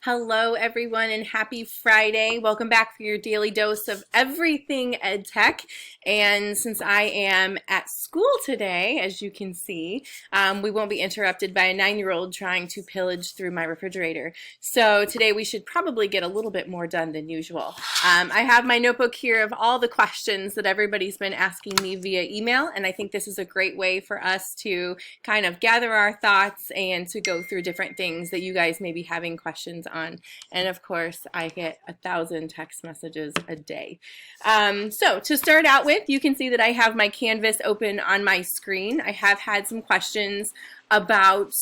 Hello, everyone, and happy Friday. Welcome back for your daily dose of everything EdTech. And since I am at school today, as you can see, we won't be interrupted by a 9-year-old trying to pillage through my refrigerator. So today we should probably get a little bit more done than usual. I have my notebook here of all the questions that everybody's been asking me via email, and I think this is a great way for us to kind of gather our thoughts and to go through different things that you guys may be having questions on. And of course, I get 1,000 text messages a day. So to start out with, you can see that I have my Canvas open on my screen. I have had some questions about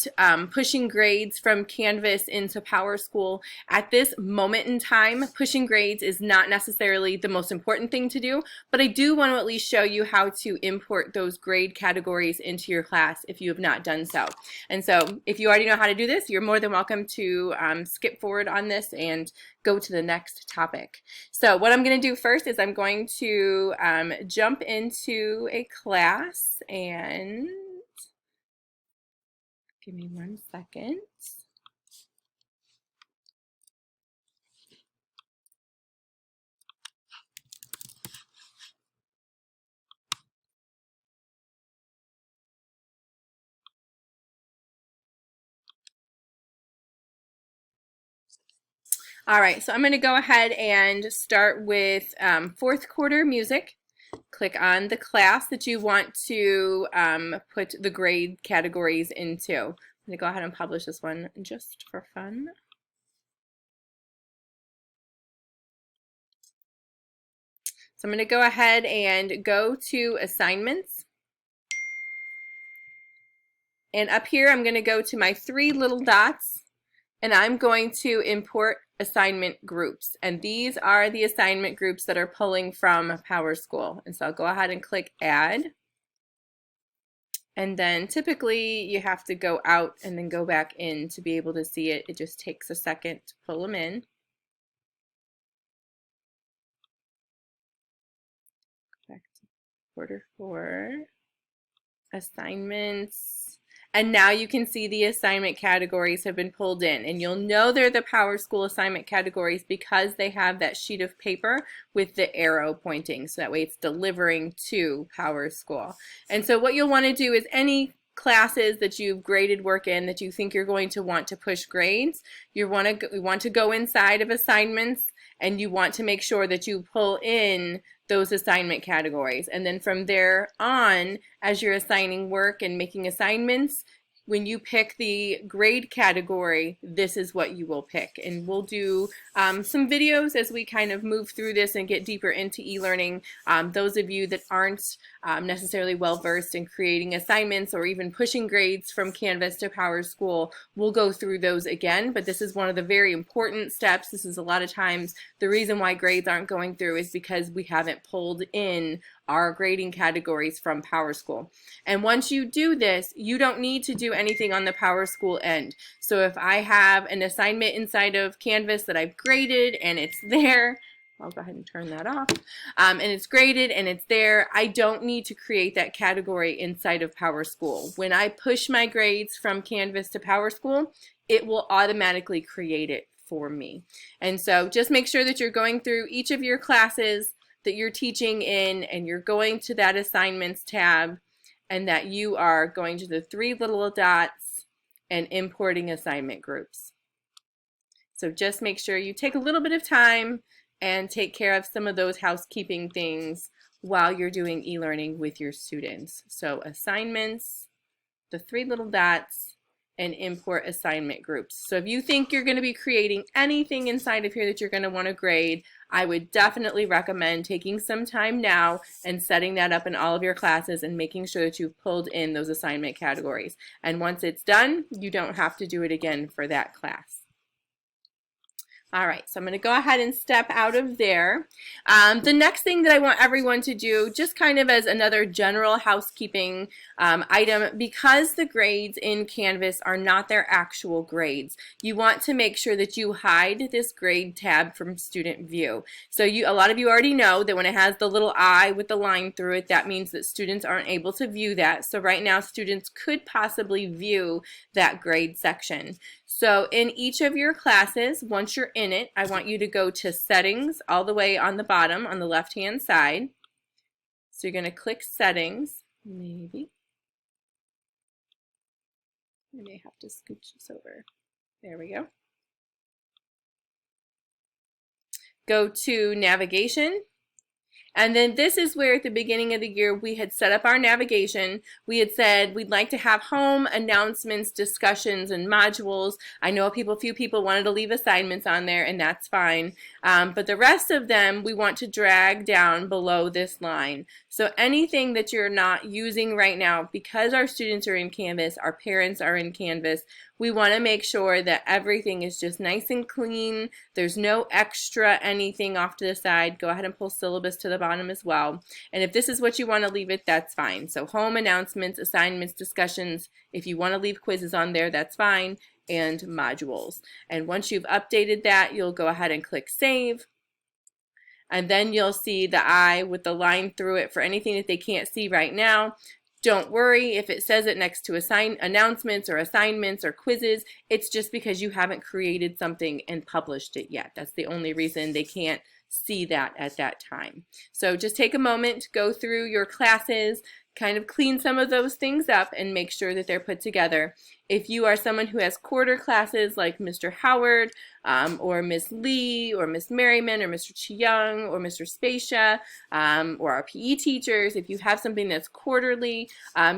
pushing grades from Canvas into PowerSchool. At this moment in time, pushing grades is not necessarily the most important thing to do, but I do want to at least show you how to import those grade categories into your class if you have not done so. And so if you already know how to do this, you're more than welcome to skip forward on this and go to the next topic. So what I'm going to do first is I'm going to jump into a class, and give me 1 second. All right, so I'm going to go ahead and start with fourth quarter music. Click on the class that you want to put the grade categories into. I'm going to go ahead and publish this one just for fun. So I'm going to go ahead and go to assignments. And up here, I'm going to go to my 3 little dots, and I'm going to import assignment groups. And these are the assignment groups that are pulling from PowerSchool. And so I'll go ahead and click Add. And then typically you have to go out and then go back in to be able to see it. It just takes a second to pull them in. Back to quarter 4, assignments. And now you can see the assignment categories have been pulled in, and you'll know they're the PowerSchool assignment categories because they have that sheet of paper with the arrow pointing, so that way it's delivering to PowerSchool. And so what you'll want to do is any classes that you've graded work in that you think you're going to want to push grades, you want to go inside of assignments, and you want to make sure that you pull in those assignment categories. And then from there on, as you're assigning work and making assignments, when you pick the grade category, this is what you will pick. And we'll do some videos as we kind of move through this and get deeper into e-learning. Those of you that aren't necessarily well-versed in creating assignments or even pushing grades from Canvas to PowerSchool, we'll go through those again. But this is one of the very important steps. This is a lot of times the reason why grades aren't going through is because we haven't pulled in our grading categories from PowerSchool. And once you do this, you don't need to do anything on the PowerSchool end. So if I have an assignment inside of Canvas that I've graded and it's there, I'll go ahead and turn that off, and it's graded and it's there, I don't need to create that category inside of PowerSchool. When I push my grades from Canvas to PowerSchool, it will automatically create it for me. And so just make sure that you're going through each of your classes that you're teaching in, and you're going to that assignments tab, and that you are going to the 3 little dots and importing assignment groups. So just make sure you take a little bit of time and take care of some of those housekeeping things while you're doing e-learning with your students. So assignments, the 3 little dots, and import assignment groups. So if you think you're going to be creating anything inside of here that you're going to want to grade, I would definitely recommend taking some time now and setting that up in all of your classes and making sure that you've pulled in those assignment categories. And once it's done, you don't have to do it again for that class. All right, so I'm going to go ahead and step out of there. The next thing that I want everyone to do, just kind of as another general housekeeping item, because the grades in Canvas are not their actual grades, you want to make sure that you hide this grade tab from student view. So a lot of you already know that when it has the little I with the line through it, that means that students aren't able to view that. So right now, students could possibly view that grade section. So in each of your classes, once you're in it, I want you to go to Settings all the way on the bottom on the left-hand side. So you're going to click Settings, maybe. I may have to scooch this over. There we go. Go to Navigation. And then this is where at the beginning of the year we had set up our navigation. We had said we'd like to have home, announcements, discussions, and modules. I know a few people wanted to leave assignments on there, and that's fine. But the rest of them we want to drag down below this line. So anything that you're not using right now, because our students are in Canvas, our parents are in Canvas, we want to make sure that everything is just nice and clean. There's no extra anything off to the side. Go ahead and pull syllabus to the bottom as well. And if this is what you want to leave it, that's fine. So home, announcements, assignments, discussions. If you want to leave quizzes on there, that's fine. And modules. And once you've updated that, you'll go ahead and click Save. And then you'll see the eye with the line through it for anything that they can't see right now. Don't worry if it says it next to announcements or assignments or quizzes. It's just because you haven't created something and published it yet. That's the only reason they can't see that at that time. So just take a moment to go through your classes, kind of clean some of those things up and make sure that they're put together. If you are someone who has quarter classes like Mr. Howard or Miss Lee or Miss Merriman or Mr. Chiyoung or Mr. Spacia or our PE teachers, if you have something that's quarterly,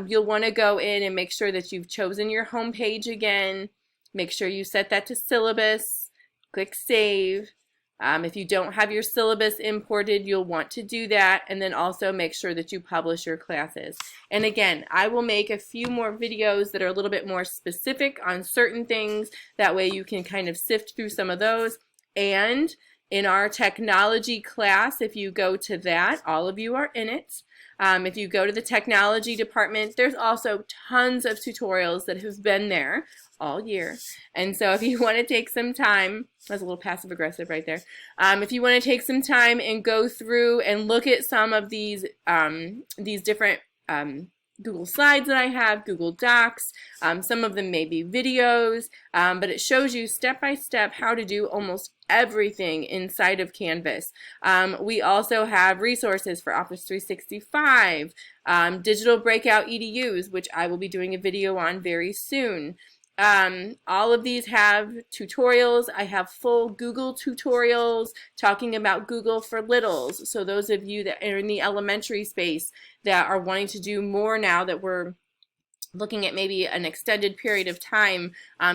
you'll want to go in and make sure that you've chosen your home page again. Make sure you set that to syllabus. Click Save. If you don't have your syllabus imported, you'll want to do that, and then also make sure that you publish your classes. And again, I will make a few more videos that are a little bit more specific on certain things. That way you can kind of sift through some of those. And in our technology class, if you go to that, all of you are in it. If you go to the technology department, there's also tons of tutorials that have been there all year. And so if you want to take some time, that's a little passive aggressive right there. If you want to take some time and go through and look at some of these different Google Slides that I have, Google Docs, some of them may be videos, but it shows you step by step how to do almost everything inside of Canvas. We also have resources for Office 365, digital breakout EDUs, which I will be doing a video on very soon. All of these have tutorials. I have full Google tutorials talking about Google for Littles. So those of you that are in the elementary space that are wanting to do more now that we're looking at maybe an extended period of time,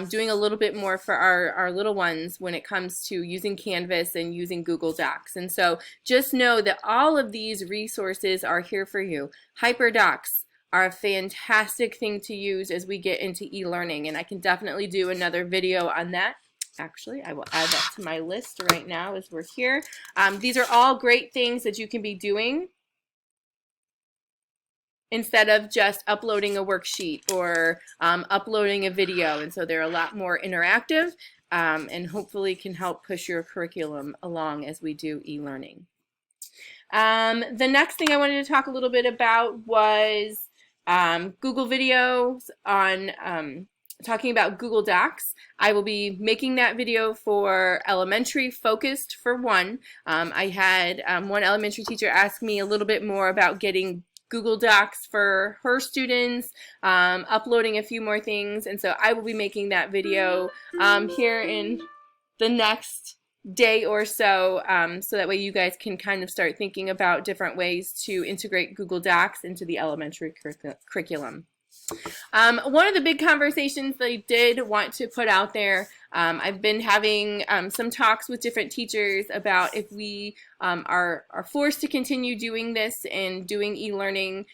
doing a little bit more for our little ones when it comes to using Canvas and using Google Docs. And so just know that all of these resources are here for you. HyperDocs are a fantastic thing to use as we get into e-learning, and I can definitely do another video on that. Actually, I will add that to my list right now as we're here. These are all great things that you can be doing instead of just uploading a worksheet or uploading a video, and so they're a lot more interactive and hopefully can help push your curriculum along as we do e-learning. The next thing I wanted to talk a little bit about was Google videos on talking about Google Docs. I will be making that video for elementary focused for one. I had one elementary teacher ask me a little bit more about getting Google Docs for her students, uploading a few more things, and so I will be making that video here in the next day or so, so that way you guys can kind of start thinking about different ways to integrate Google Docs into the elementary curriculum. One of the big conversations that I did want to put out there, I've been having some talks with different teachers about if we are forced to continue doing this and doing e-learning,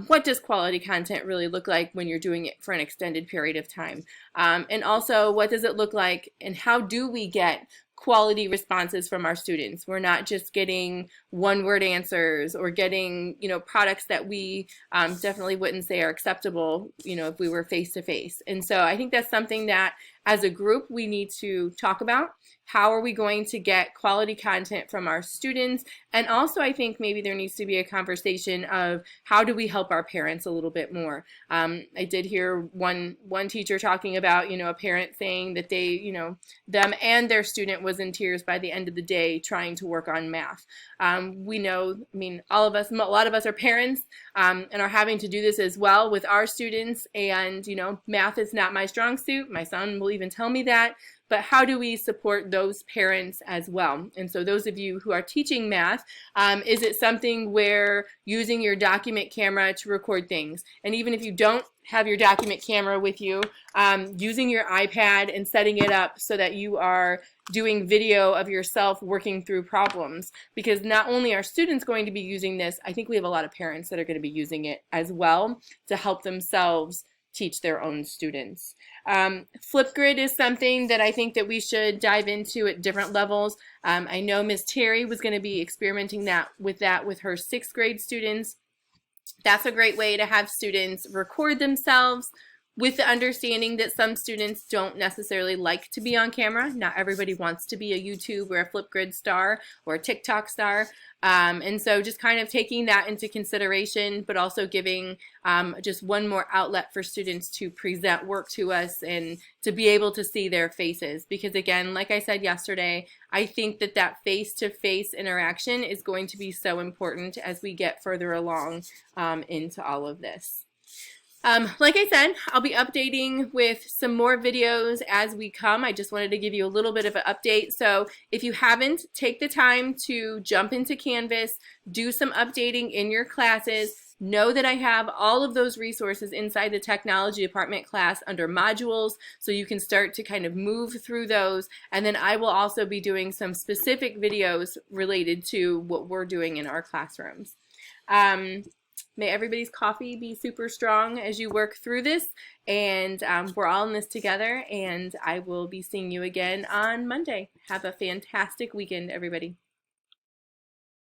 what does quality content really look like when you're doing it for an extended period of time? And also, what does it look like and how do we get quality responses from our students? We're not just getting one-word answers or getting, products that we definitely wouldn't say are acceptable, if we were face-to-face. And so I think that's something that as a group, we need to talk about how are we going to get quality content from our students. And also, I think maybe there needs to be a conversation of how do we help our parents a little bit more. I did hear one teacher talking about, a parent saying that they, them and their student was in tears by the end of the day trying to work on math. We know, all of us, a lot of us are parents and are having to do this as well with our students. And, math is not my strong suit. My son will even tell me that. But how do we support those parents as well? And so those of you who are teaching math, is it something where using your document camera to record things? And even if you don't have your document camera with you, using your iPad and setting it up so that you are doing video of yourself working through problems. Because not only are students going to be using this, I think we have a lot of parents that are going to be using it as well to help themselves teach their own students. Flipgrid is something that I think that we should dive into at different levels. I know Ms. Terry was going to be experimenting with her 6th grade students. That's a great way to have students record themselves with the understanding that some students don't necessarily like to be on camera. Not everybody wants to be a YouTube or a Flipgrid star or a TikTok star. And so just kind of taking that into consideration, but also giving just one more outlet for students to present work to us and to be able to see their faces. Because again, like I said yesterday, I think that face-to-face interaction is going to be so important as we get further along into all of this. Like I said, I'll be updating with some more videos as we come. I just wanted to give you a little bit of an update. So if you haven't, take the time to jump into Canvas, do some updating in your classes. Know that I have all of those resources inside the technology department class under modules, so you can start to kind of move through those. And then I will also be doing some specific videos related to what we're doing in our classrooms. May everybody's coffee be super strong as you work through this, and we're all in this together, and I will be seeing you again on Monday. Have a fantastic weekend, everybody.